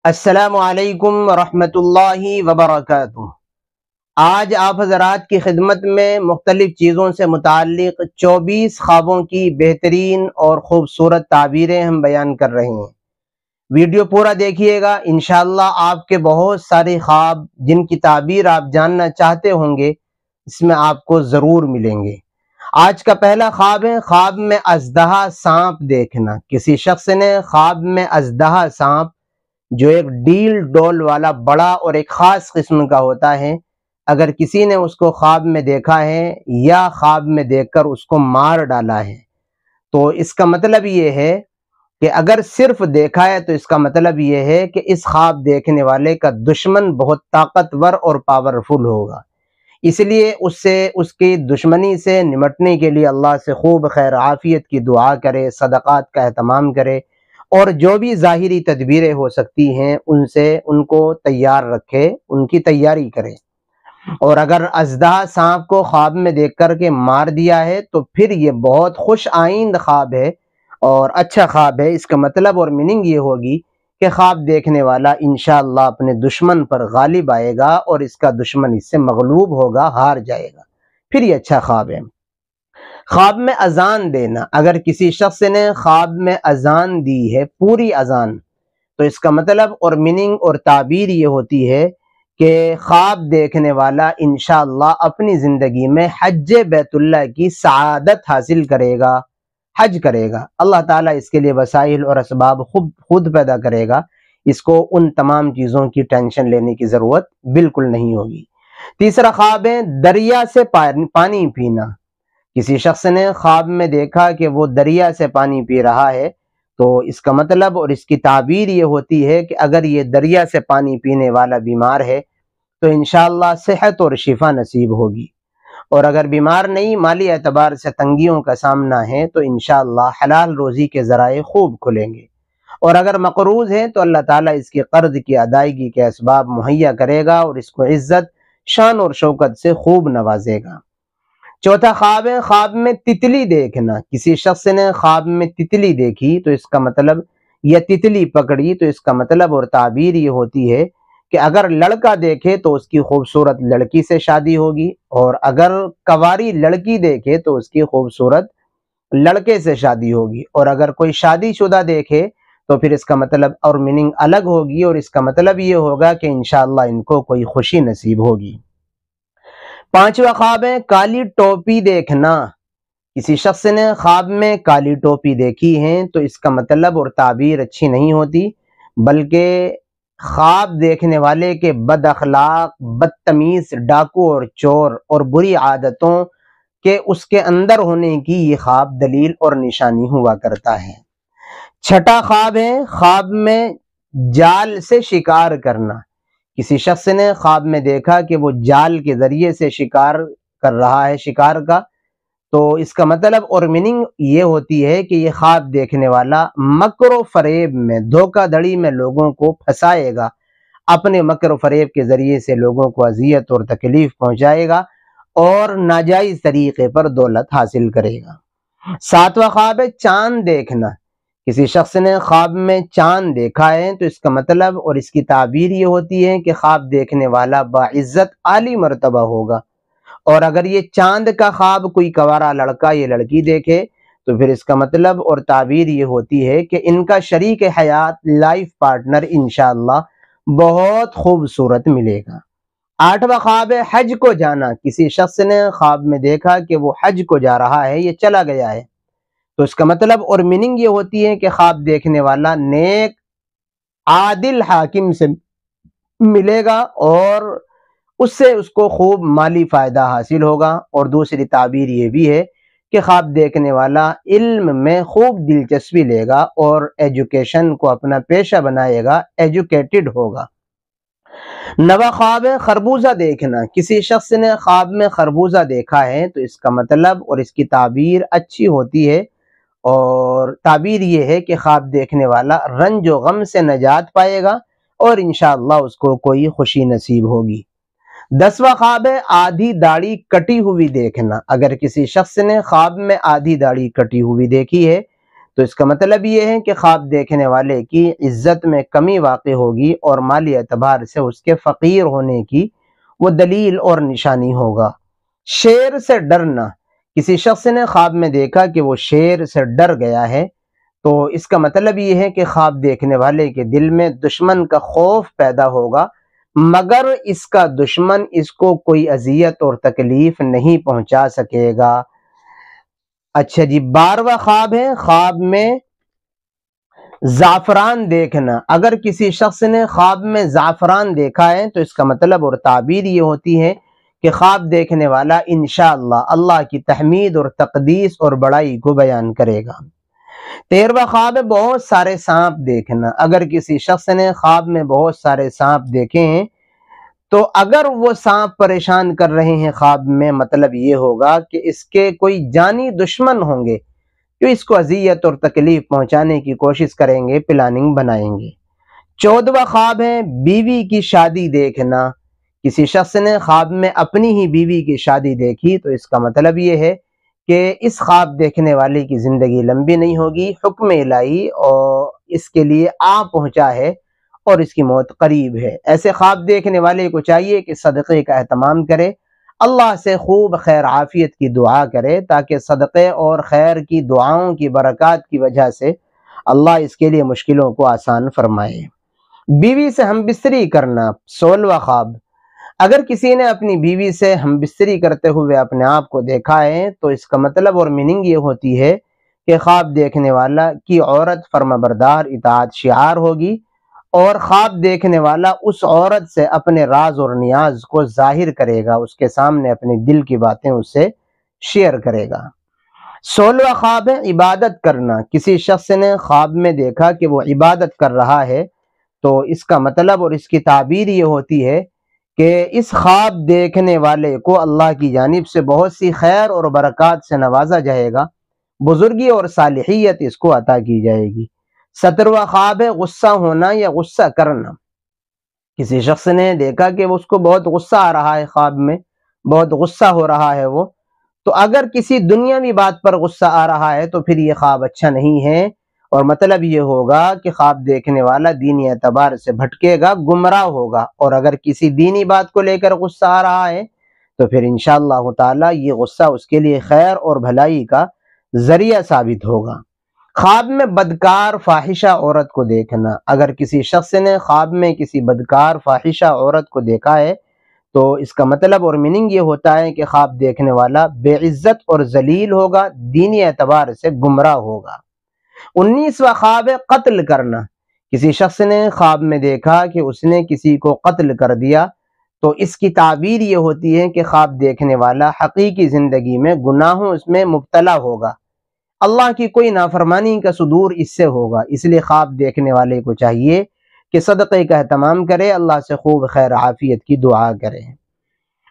السلام علیکم ورحمۃ اللہ وبرکاتہ۔ آج آپ حضرات کی خدمت میں مختلف چیزوں سے متعلق 24 خوابوں کی بہترین اور خوبصورت تعبیریں ہم بیان کر رہے ہیں۔ ویڈیو پورا دیکھیے گا، انشاءاللہ آپ کے بہت سارے خواب جن کی تعبیر آپ جاننا چاہتے ہوں گے اس میں آپ کو ضرور ملیں گے۔ آج کا پہلا خواب ہے خواب میں اژدہا سانپ دیکھنا۔ کسی شخص نے خواب میں اژدہا سانپ جو ایک ڈیل ڈول والا بڑا اور ایک خاص قسم کا ہوتا ہے، اگر کسی نے اس کو خواب میں دیکھا ہے یا خواب میں دیکھ کر اس کو مار ڈالا ہے تو اس کا مطلب یہ ہے کہ اگر صرف دیکھا ہے تو اس کا مطلب یہ ہے کہ اس خواب دیکھنے والے کا دشمن بہت طاقتور اور پاورفل ہوگا، اس لیے اس کی دشمنی سے نمٹنے کے لیے اللہ سے خوب خیر عافیت کی دعا کرے، صدقات کا اہتمام کرے اور جو بھی ظاہری تدبیریں ہو سکتی ہیں ان کو تیار رکھے، ان کی تیاری کرے۔ اور اگر اژدہا سانپ کو خواب میں دیکھ کر کے مار دیا ہے تو پھر یہ بہت خوش آئند خواب ہے اور اچھا خواب ہے۔ اس کا مطلب اور میننگ یہ ہوگی کہ خواب دیکھنے والا انشاءاللہ اپنے دشمن پر غالب آئے گا اور اس کا دشمن اس سے مغلوب ہوگا، ہار جائے گا، پھر یہ اچھا خواب ہے۔ خواب میں اذان دینا، اگر کسی شخص نے خواب میں اذان دی ہے، پوری اذان، تو اس کا مطلب اور میننگ اور تعبیر یہ ہوتی ہے کہ خواب دیکھنے والا انشاءاللہ اپنی زندگی میں حج بیت اللہ کی سعادت حاصل کرے گا، حج کرے گا۔ اللہ تعالیٰ اس کے لیے وسائل اور اسباب خود پیدا کرے گا، اس کو ان تمام چیزوں کی ٹینشن لینے کی ضرورت بالکل نہیں ہوگی۔ تیسرا خواب ہے دریا سے پانی پینا۔ کسی شخص نے خواب میں دیکھا کہ وہ دریا سے پانی پی رہا ہے تو اس کا مطلب اور اس کی تعبیر یہ ہوتی ہے کہ اگر یہ دریا سے پانی پینے والا بیمار ہے تو انشاءاللہ صحت اور شفا نصیب ہوگی، اور اگر بیمار نہیں، مالی اعتبار سے تنگیوں کا سامنا ہے تو انشاءاللہ حلال روزی کے ذرائع خوب کھلیں گے، اور اگر مقروض ہے تو اللہ تعالیٰ اس کے قرض کی ادائیگی کے اسباب مہیا کرے گا اور اس کو عزت، شان اور شوکت سے خوب نوازے گا۔ چوتھا خواب ہے خواب میں تتلی دیکھنا۔ کسی شخص نے خواب میں تتلی دیکھی تو اس کا مطلب، یا تتلی پکڑی تو اس کا مطلب اور تعبیر یہ ہوتی ہے کہ اگر لڑکا دیکھے تو اس کی خوبصورت لڑکی سے شادی ہوگی، اور اگر کنواری لڑکی دیکھے تو اس کی خوبصورت لڑکے سے شادی ہوگی، اور اگر کوئی شادی شدہ دیکھے تو پھر اس کا مطلب اور میننگ الگ ہوگی، اور اس کا مطلب یہ ہوگا کہ انشاءاللہ ان کو کوئی خوشی نصیب ہوگی۔ پانچواں خواب ہے کالی ٹوپی دیکھنا۔ کسی شخص نے خواب میں کالی ٹوپی دیکھی ہے تو اس کا مطلب اور تعبیر اچھی نہیں ہوتی، بلکہ خواب دیکھنے والے کے بد اخلاق، بدتمیز، ڈاکو اور چور اور بری عادتوں کے اس کے اندر ہونے کی یہ خواب دلیل اور نشانی ہوا کرتا ہے۔ چھٹا خواب ہے خواب میں جال سے شکار کرنا۔ کسی شخص نے خواب میں دیکھا کہ وہ جال کے ذریعے سے شکار کر رہا ہے، شکار کا، تو اس کا مطلب اور میننگ یہ ہوتی ہے کہ یہ خواب دیکھنے والا مکر و فریب میں، دھوکہ دھڑی میں لوگوں کو پھنسائے گا، اپنے مکر و فریب کے ذریعے سے لوگوں کو اذیت اور تکلیف پہنچائے گا اور ناجائز طریقے پر دولت حاصل کرے گا۔ ساتواں خواب ہے چاند دیکھنا۔ کسی شخص نے خواب میں چاند دیکھا ہے تو اس کا مطلب اور اس کی تعبیر یہ ہوتی ہے کہ خواب دیکھنے والا باعزت عالی مرتبہ ہوگا، اور اگر یہ چاند کا خواب کوئی کنوارا لڑکا یا لڑکی دیکھے تو پھر اس کا مطلب اور تعبیر یہ ہوتی ہے کہ ان کا شریک حیات، لائف پارٹنر انشاءاللہ بہت خوبصورت ملے گا۔ آٹھواں خواب ہے حج کو جانا۔ کسی شخص نے خواب میں دیکھا کہ وہ حج کو جا رہا ہے، یہ چلا گیا ہے، تو اس کا مطلب اور میننگ یہ ہوتی ہے کہ خواب دیکھنے والا نیک عادل حاکم سے ملے گا اور اس کو خوب مالی فائدہ حاصل ہوگا، اور دوسری تعبیر یہ بھی ہے کہ خواب دیکھنے والا علم میں خوب دلچسپی لے گا اور ایجوکیشن کو اپنا پیشہ بنائے گا، ایجوکیٹڈ ہوگا۔ نواں خواب ہے خربوزہ دیکھنا۔ کسی شخص نے خواب میں خربوزہ دیکھا ہے تو اس کا مطلب اور اس کی تعبیر اچھی ہوتی ہے، اور تعبیر یہ ہے کہ خواب دیکھنے والا رنج و غم سے نجات پائے گا اور انشاءاللہ اس کو کوئی خوشی نصیب ہوگی۔ 10واں خواب ہے آدھی داڑھی کٹی ہوئی دیکھنا۔ اگر کسی شخص نے خواب میں آدھی داڑھی کٹی ہوئی دیکھی ہے تو اس کا مطلب یہ ہے کہ خواب دیکھنے والے کی عزت میں کمی واقع ہوگی اور مالی اعتبار سے اس کے فقیر ہونے کی وہ دلیل اور نشانی ہوگا۔ شیر سے ڈرنا، کسی شخص نے خواب میں دیکھا کہ وہ شیر سے ڈر گیا ہے تو اس کا مطلب یہ ہے کہ خواب دیکھنے والے کے دل میں دشمن کا خوف پیدا ہوگا، مگر اس کا دشمن اس کو کوئی اذیت اور تکلیف نہیں پہنچا سکے گا۔ اچھا جی، 12واں خواب ہے خواب میں زعفران دیکھنا۔ اگر کسی شخص نے خواب میں زعفران دیکھا ہے تو اس کا مطلب اور تعبیر یہ ہوتی ہے کہ خواب دیکھنے والا انشاءاللہ اللہ کی تحمید اور تقدیس اور بڑائی کو بیان کرے گا۔ 13واں خواب ہے بہت سارے سانپ دیکھنا۔ اگر کسی شخص نے خواب میں بہت سارے سانپ دیکھے ہیں تو اگر وہ سانپ پریشان کر رہے ہیں خواب میں، مطلب یہ ہوگا کہ اس کے کوئی جانی دشمن ہوں گے جو اس کو اذیت اور تکلیف پہنچانے کی کوشش کریں گے، پلاننگ بنائیں گے۔ 14واں خواب ہے بیوی کی شادی دیکھنا۔ کسی شخص نے خواب میں اپنی ہی بیوی کی شادی دیکھی تو اس کا مطلب یہ ہے کہ اس خواب دیکھنے والے کی زندگی لمبی نہیں ہوگی، حکم الہی اور اس کے لیے آ پہنچا ہے اور اس کی موت قریب ہے۔ ایسے خواب دیکھنے والے کو چاہیے کہ صدقے کا اہتمام کرے، اللہ سے خوب خیر عافیت کی دعا کرے تاکہ صدقے اور خیر کی دعاؤں کی برکات کی وجہ سے اللہ اس کے لیے مشکلوں کو آسان فرمائے۔ بیوی سے ہم بستری کرنا، 16واں خواب۔ اگر کسی نے اپنی بیوی سے ہم بستری کرتے ہوئے اپنے آپ کو دیکھا ہے تو اس کا مطلب اور میننگ یہ ہوتی ہے کہ خواب دیکھنے والا کی عورت فرمانبردار اطاعت شعار ہوگی اور خواب دیکھنے والا اس عورت سے اپنے راز اور نیاز کو ظاہر کرے گا، اس کے سامنے اپنے دل کی باتیں اس سے شیئر کرے گا۔ 16واں خواب ہے عبادت کرنا۔ کسی شخص نے خواب میں دیکھا کہ وہ عبادت کر رہا ہے تو اس کا مطلب اور اس کی تعبیر یہ ہوتی ہے کہ اس خواب دیکھنے والے کو اللہ کی جانب سے بہت سی خیر اور برکات سے نوازا جائے گا، بزرگی اور صالحیت اس کو عطا کی جائے گی۔ 17واں خواب ہے غصہ ہونا یا غصہ کرنا۔ کسی شخص نے دیکھا کہ اس کو بہت غصہ آ رہا ہے، خواب میں بہت غصہ ہو رہا ہے وہ، تو اگر کسی دنیاوی بات پر غصہ آ رہا ہے تو پھر یہ خواب اچھا نہیں ہے اور مطلب یہ ہوگا کہ خواب دیکھنے والا دینی اعتبار سے بھٹکے گا، گمراہ ہوگا، اور اگر کسی دینی بات کو لے کر غصہ آ رہا ہے تو پھر انشاءاللہ تعالی یہ غصہ اس کے لیے خیر اور بھلائی کا ذریعہ ثابت ہوگا۔ خواب میں بدکار فاحشہ عورت کو دیکھنا۔ اگر کسی شخص نے خواب میں کسی بدکار فاحشہ عورت کو دیکھا ہے تو اس کا مطلب اور میننگ یہ ہوتا ہے کہ خواب دیکھنے والا بے عزت اور ذلیل ہوگا، دینی اعتبار سے گمراہ ہوگا۔ 19واں خواب ہے قتل کرنا۔ کسی شخص نے خواب میں دیکھا کہ اس نے کسی کو قتل کر دیا تو اس کی تعبیر یہ ہوتی ہے کہ خواب دیکھنے والا حقیقی زندگی میں گناہوں اس میں مبتلا ہوگا، اللہ کی کوئی نافرمانی کا صدور اس سے ہوگا، اس لیے خواب دیکھنے والے کو چاہیے کہ صدقے کا اہتمام کرے، اللہ سے خوب خیر عافیت کی دعا کرے۔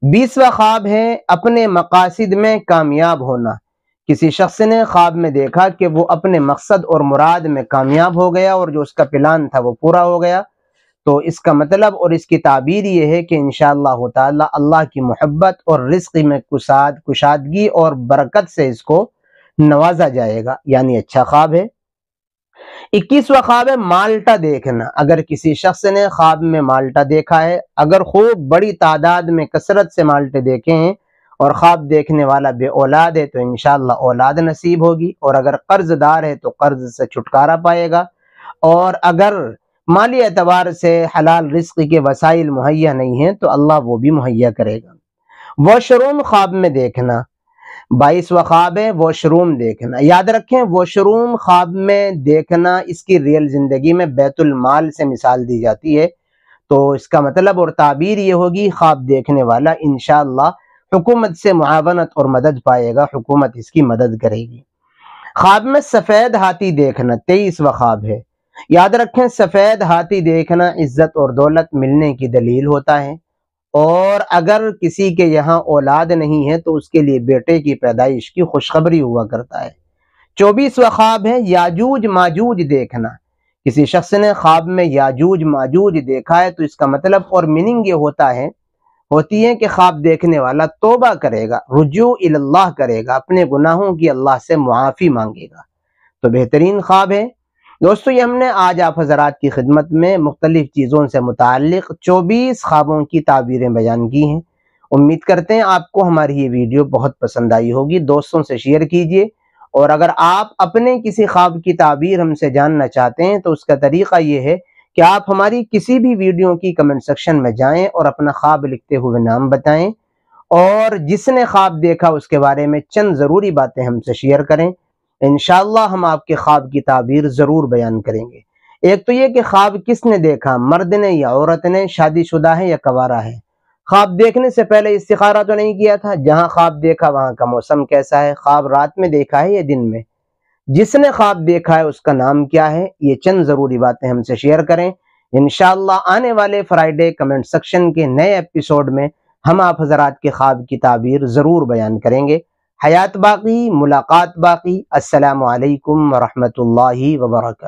20واں خواب ہے اپنے مقاصد میں کامیاب ہونا۔ کسی شخص نے خواب میں دیکھا کہ وہ اپنے مقصد اور مراد میں کامیاب ہو گیا اور جو اس کا پلان تھا وہ پورا ہو گیا تو اس کا مطلب اور اس کی تعبیر یہ ہے کہ انشاءاللہ تعالی اللہ کی محبت اور رزق میں کشادگی اور برکت سے اس کو نوازا جائے گا، یعنی اچھا خواب ہے۔ 21واں خواب ہے مالٹا دیکھنا۔ اگر کسی شخص نے خواب میں مالٹا دیکھا ہے، اگر خوب بڑی تعداد میں کثرت سے مالٹے دیکھے ہیں اور خواب دیکھنے والا بے اولاد ہے تو انشاءاللہ اولاد نصیب ہوگی، اور اگر قرض دار ہے تو قرض سے چھٹکارا پائے گا، اور اگر مالی اعتبار سے حلال رزق کے وسائل مہیا نہیں ہیں تو اللہ وہ بھی مہیا کرے گا۔ واش روم خواب میں دیکھنا۔ 22واں خواب ہے واش روم دیکھنا۔ یاد رکھیں واش روم خواب میں دیکھنا اس کی ریئل زندگی میں بیت المال سے مثال دی جاتی ہے، تو اس کا مطلب اور تعبیر یہ ہوگی خواب دیکھنے والا انشاءاللہ حکومت سے معاونت اور مدد پائے گا، حکومت اس کی مدد کرے گی۔ خواب میں سفید ہاتھی دیکھنا 23واں خواب ہے۔ یاد رکھیں سفید ہاتھی دیکھنا عزت اور دولت ملنے کی دلیل ہوتا ہے، اور اگر کسی کے یہاں اولاد نہیں ہے تو اس کے لیے بیٹے کی پیدائش کی خوشخبری ہوا کرتا ہے۔ 24واں خواب ہے یاجوج ماجوج دیکھنا۔ کسی شخص نے خواب میں یاجوج ماجوج دیکھا ہے تو اس کا مطلب اور میننگ یہ ہوتی ہے کہ خواب دیکھنے والا توبہ کرے گا، رجوع اللہ کرے گا، اپنے گناہوں کی اللہ سے معافی مانگے گا۔ تو بہترین خواب ہے دوستو۔ یہ ہم نے آج آپ حضرات کی خدمت میں مختلف چیزوں سے متعلق 24 خوابوں کی تعبیریں بیان کی ہیں۔ امید کرتے ہیں آپ کو ہماری یہ ویڈیو بہت پسند آئی ہوگی۔ دوستوں سے شیئر کیجئے، اور اگر آپ اپنے کسی خواب کی تعبیر ہم سے جاننا چاہتے ہیں تو اس کا طریقہ یہ ہے کہ آپ ہماری کسی بھی ویڈیو کی کمنٹ سیکشن میں جائیں اور اپنا خواب لکھتے ہوئے نام بتائیں، اور جس نے خواب دیکھا اس کے بارے میں چند ضروری باتیں ہم سے شیئر کریں۔ انشاءاللہ ہم آپ کے خواب کی تعبیر ضرور بیان کریں گے۔ ایک تو یہ کہ خواب کس نے دیکھا، مرد نے یا عورت نے، شادی شدہ ہے یا کنوارہ ہے۔ خواب دیکھنے سے پہلے استخارہ تو نہیں کیا تھا، جہاں خواب دیکھا وہاں کا موسم کیسا ہے، خواب رات میں دیکھا ہے یا دن میں، جس نے خواب دیکھا ہے اس کا نام کیا ہے، یہ چند ضروری باتیں ہم سے شیئر کریں۔ انشاءاللہ آنے والے فرائیڈے کمنٹ سیکشن کے نئے ایپیسوڈ میں ہم آپ حضرات کے خواب کی تعبیر ضرور بیان کریں گے۔ حیات باقی، ملاقات باقی۔ السلام علیکم ورحمۃ اللہ وبرکاتہ۔